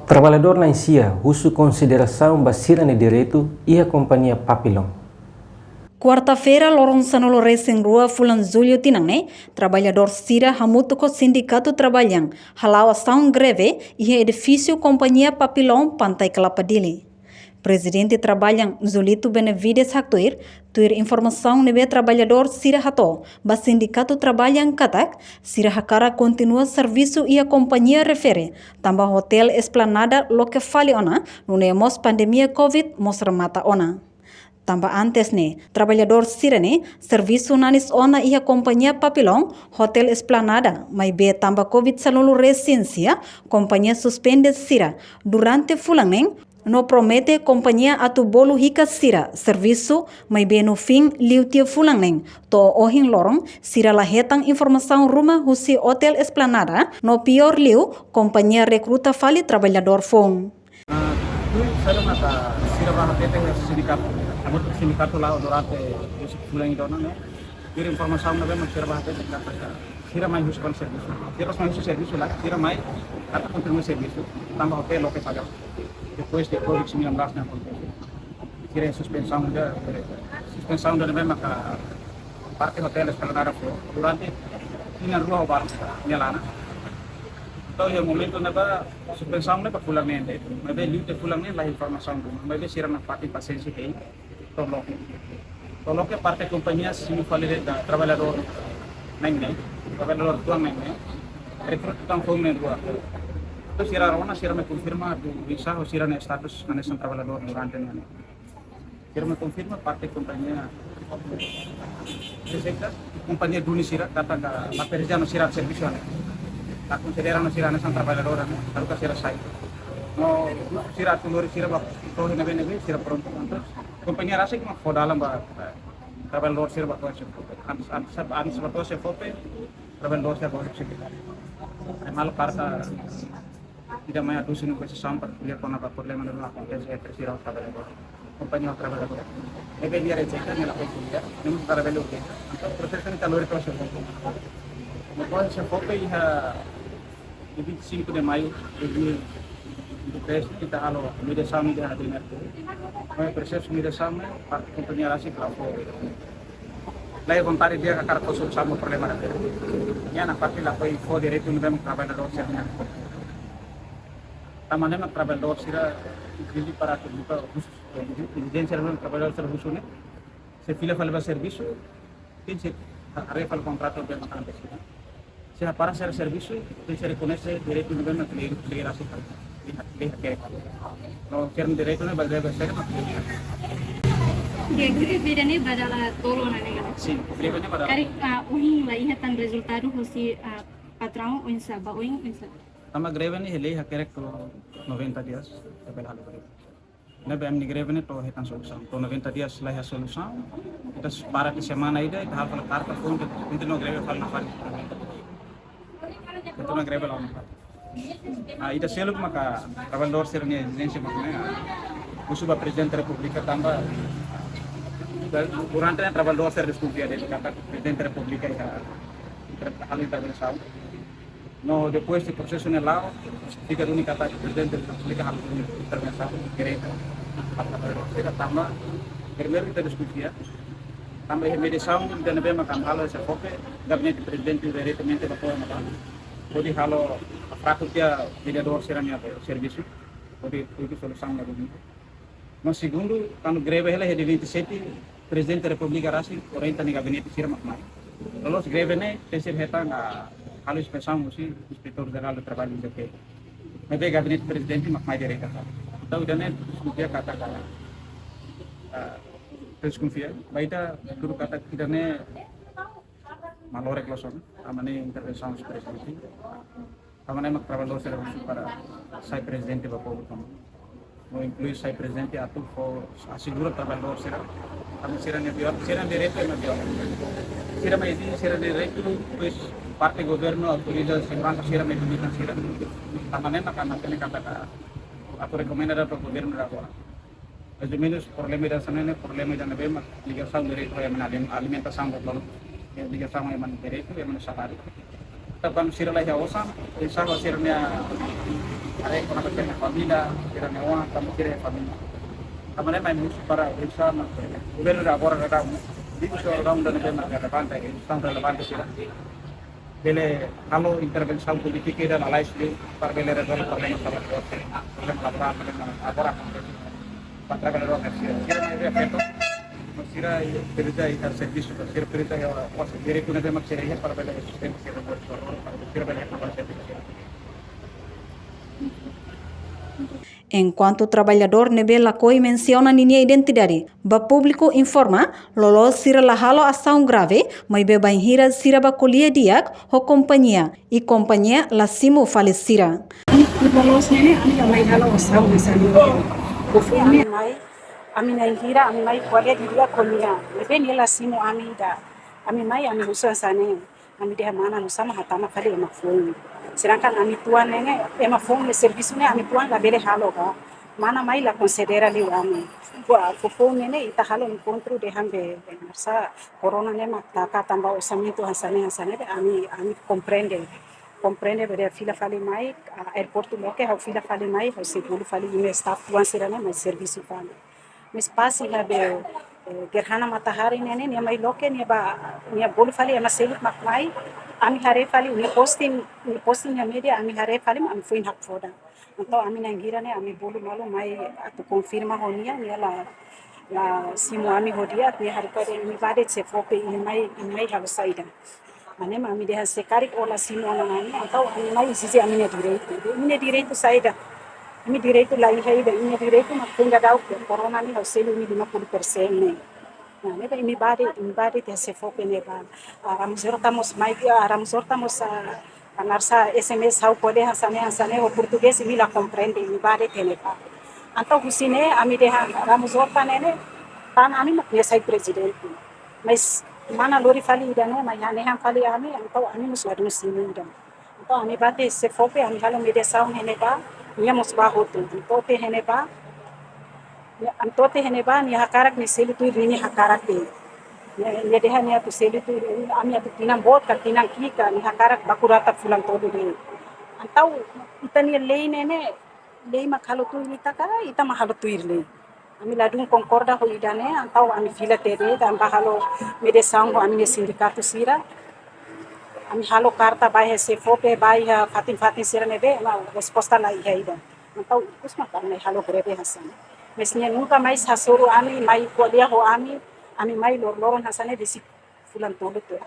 Trabalhador na Cia, uso consideração basira de direito e a companhia Papillon. Quarta-feira, lorong sanolo racing rua Fulan Zulio Tinangne, trabalhador Sira Hamuto com sindicato trabalham, halau ação greve e edifício companhia Papillon Pantai Calapadili. Presidente trabalham Zulito Benevides Haktuir, tuir informação nebe trabalhador Sira Hato, ba sindicato trabalham Katak, Sira Hakara continua serviço e a companhia refere, tambah hotel Esplanada lo que fale ona, nunemos pandemia Covid mostra mata ona. Tambah antes trabalhador Sirene, serviço nanis ona e a companhia Papillon, Hotel Esplanada, mas be tambah Covid salulu resência, companhia suspende Sira. Durante fulaneng, no promete companhia atu bolu hika Sira, serviço, mas be no fim liutia fulaneng. To ohin lorong, Sira lahetang informação rumah husi Hotel Esplanada, no pior liu, companhia recruta fali trabalhador fong. Saya mata Sira bahat sindicato. Agora o sindicato lá durante esse fulan itu nana, kira informasi nabe Sira bahat Sira mai huskan serviço. Sira mai huskan serviço lá, Sira mai até continuar serviço. Tambah hotel lo que paga. Depois de Covid-19 na aconteceu. Sira suspensão da nabe maka parte hotel Esplanada durante tinha rua bar nyalana. Então, no momento naba suspensão naba fulamente, mas bem liute fulamente lá informação do, mas bem Sira na parte paciência que tolong parte companhia se me fale da trabalhador nem trabalhador tua nem recruta tão fome rua. Então Sira rona Sira me confirma do visa ou Sira no status nesse trabalhador durante né. Sira me confirma parte companhia Sira companhia Duni Sira kata la perja no Sira serviço né. La consideran Sira nesse trabalhador né. Lalu ka Sira sai. No Sira tulur Sira bak to nebe Sira pronto antes. Companhia rasa que mau dalam trabalhador Sira bak anis batu se fope trabalhador Sira bak sekitar. Mal parta tidak mai adu sinu ke sampar lihat kona bak problema dalam acontece entre Sira trabalhador. Companhia trabalhador. Ebe dia receita nela kuliah, nemu trabalhador ke. Então processo ni talor itu se fope. Depois se fope ia di 25 de maio de kita halo media sami dia hadir nanti. Kami proses media sami part companhia rasi kalau lai vontade dia kakar kosong sama problema nanti. Ya na parte la koi fo direito no bem trabalhador sirnya. Tamane mak trabalhador sira dili para que buka urgência no trabalhador serviço né. Se fila fala serviço, tem se arrefa o contrato bem makan desse. Se para ser serviço, tem se reconhece direito no bem na cliente rasi. Lihat no kern direito ne bagay besar Greve bedane badala tolo na nega. sim greve ne badala Kari uhin la ihatan resultado hosi patrão insa ba uhin insa. tama greve ne hele hakerek to 90 dias tabel hal bari ne bem ni greve ne to hetan solução to 90 dias lai a solução kita para di semana ida hal pala karta pun itu no greve fal na fal itu no greve la ida seluk maka trabalhador sernya exigência makna usuba presidente da república tambah durante a trabalhador ser desconfia dele kata presidente da república hal intervenção no depois do processo no lá fica única kata presidente da república hal intervenção direita kita tambah primeiro kita desconfia tambah mediação dan bem makan hal se foque gabinete presidente diretamente da forma Jadi kalau praktutnya mediador seranya serviço, pode itu solução na dúvida. Mas segundo, quando greve ela é de 27, presidente da República Rasi, orienta no gabinete sira makmai. Lalu greve ne tesir heta na halo inspeção musi inspetor geral do trabalho do que. Mas gabinete presidente makmai direita. Então idane dia kata kala. Desconfia, baita guru kata idane malorek loson, amane intervenção do presidente. Amane mak trabalhador serviço para sai presidente do povo também. No inclui sai presidente atu for assegura trabalhador será. Kami será pior, será direito é pior. Será mais ini será direito, pois parte governo autoriza segurança será mais bonita será. Amane mak anak kata atu recomenda para governo agora. Mais ou menos problema da sana ne problema da nabe mak ligação direito é alimentação do plano. Ligação é direito é salário. Tapi sirah lah ya osam, insya Allah sirahnya Ada yang pernah bekerja família, kira newa, kamu kira família. Kamu main musik para bersama. Gubernur agora ada di seorang dan memang relevante, estão relevante sih. Bele kalau intervensi politik dan alai sih, para bele resolve problema laboral, problema agora. Para bele resolve sih. Kira ini efeito. Masira perita e serviço para ser perita é o nosso direito na democracia para bele sistema que é para ser bele Enquanto o trabalhador nebela coi menciona ninha identidade, ba público informa lolo sira lahalo ação grave, mas beba hira sira ba colia diak ho companhia e companhia la simo falecira. Bolos nene ami amai halo ação mesani. Kufumi mai ami na hira ami mai colia dia colia. Lebe ni la simo ami da. Ami mai ami usa sane. Ami dia mana no sama hatama kali ema fone. Sedangkan ami tuan nene ema fone le serviço ne ami tuan la bele halo ga. Mana mai la considera li ami. Fofone nene ita halo encontro de hambe marsa corona ne mataka tamba orçamento hasane ami compreende bere fila fali mai airporto loke ha fila fali mai ha seguro fali ime staff tuan serane mai serviço fali. Mas pasi la be gerhana matahari nene ni mai loke ni bolu fali ema selut makmai ami hare fali ni posting ya media ami hare fali ami fuin hak foda então ami nangira ne ami bolu malu mai atu confirma honia ni la simu ami hodia ni hare pare mi bade se fope ni mai halo saida ane ami de sekari ola simu anani então ami mai sisi ami ne direito saida ami direito la ihaida ini direito makunga dau corona ni hoselu ni 50% ne. Nah, neba imi bade te se fope neba. Ramos hortamos anarsa SMS hau pode hasane o português imi la compreende imi bade te neba. Então husine ami de Ramos horta nene tan ami mak sai presidente. Mas mana lori fali idane mai han fali ami então ami mus ladu sini ida. Então ami bade se fope ami halo mediação neba. Nia mus bahotu. Então te neba Antote heneba ni hakarak ni selu tu rini hakarak te. Ni deha ni atu selu tu ami atu tinang bot ka tinang kika ni hakarak bakurata fulan todo de. Antau itani lei nene lei makhalo tu ita kara ita mahalo tu irle. Ami ladung concorda ho idane antau ami fila tere dan bahalo mediação ami ni sindicato sira. Ami halo karta bai se fope bai fatin sira nebe ma resposta la ida. Antau kusma karna halo greve hasan. Mesnya nunca mais hasoro ami mai colia ho ami mai loron hasane desi fulan todo tu.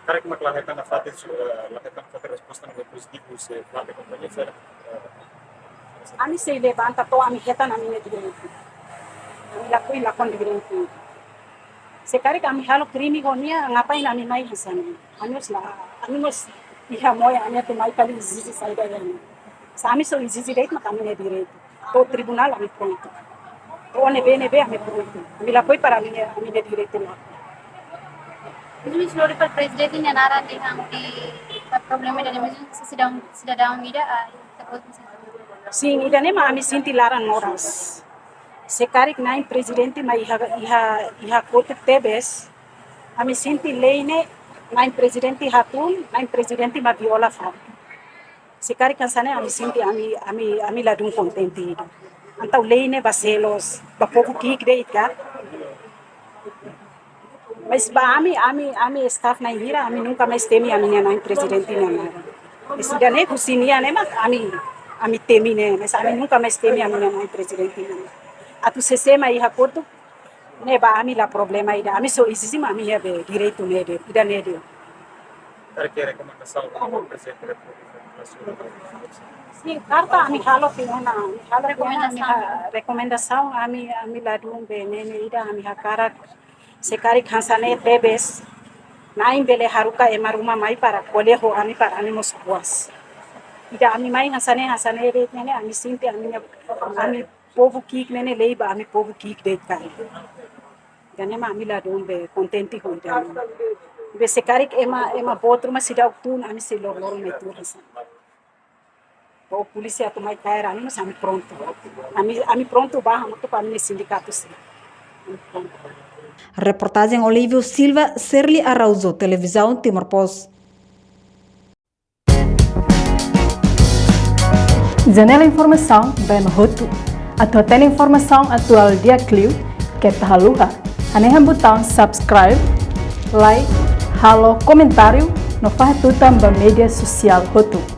Cara que melahirkan resposta negatif positivo se parte companhia será. Ami se levanta to ami hetan ami ne direito. Ami lakon direito. Sekali kami halo krimi honia ngapain ami mai hasane. Ami mos iha moya ami te mai kali zizi saida yani. Sami so zizi direito makami ne direito. O tribunal ami pronto. O nebe ami pronto. Ami la foi para ami de direito lá. Ini seluruh presiden yang nara di hampi problema dan emergency sedang mida terus Sim, idane ma ami sinti lara noras. Sekarik nain presidente ma iha kote tebes. Ami sinti leine nain presidente hatun, nain presidente ma viola fa. Sekari kansane ami sinti ami ladung contente. Antau leine baselos, ba povo kik deit ka. Mas ba ami staff na hira ami nunca mais temi ami nain presidente na. Isidane kusinia ne mak ami temi ne, mas ami nunca mais temi ami nain presidente na. Atu sesema iha koto ne ba ami la problema ida. Ami so isisima ami ya be direito ne de, ida ne de. Cara que recomendação do presidente da Sim, carta ami halo pinona, recomendação ami ladung be nene ida ami hakarak sekari khansane tebes naim bele haruka emaruma mai para colejo ami para ani mos puas. Ida ami mai hasane re nene ami sinti ami povo kik nene leiba ami povo kik de kai. Dan ami ladung be contenti ho ida. Be sekarik ema botruma sida uktun ami se lor metur hasan. O polícia tu mai cair ani mas ami pronto. Ami pronto ba muito para mi sindicato sim. Reportagem Olívio Silva, Serli Arauzo, Televisão Timor Post. Janela informação bem Hotu. Atau tem informação atual dia Clio que tahaluha. Anehan botão subscribe, like, halo, comentário no faz tudo também mídia social Hotu.